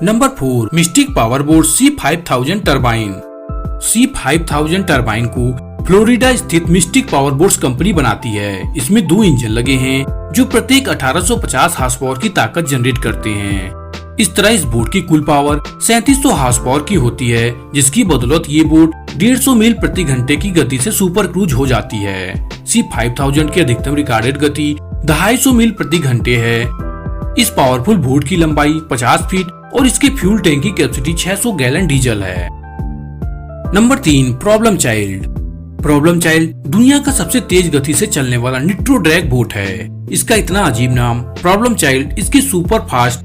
Number 4 mistake power boat C5000 turbine. C5000 turbine को Florida स्थित mistake power boats company बनाती है। इसमें 2 इंजन लगे हैं जो प्रत्येक 1850 हार्स पावर की ताकत जनरेट करते हैं। इस तरह इस बोट की कुल पावर 3700 हार्स पावर की होती है, जिसकी बदौलत ये बोट 150 मील प्रति घंटे की गति से सुपर क्रूज हो जाती है। C5000 की अधिकतम रिकॉर्डेड गति 250 मील प्रति घंटे है। इस पावरफुल बोट की लंबाई 50 फीट और इसके फ्यूल टैंक की कैपेसिटी 600 गैलन डीजल है। Number 3 problem child. Problem child दुनिया का सबसे तेज गति से चलने वाला निट्रो ड्रैग बोट है। इसका इतना अजीब नाम प्रॉब्लम चाइल्ड इसके सुपर फास्ट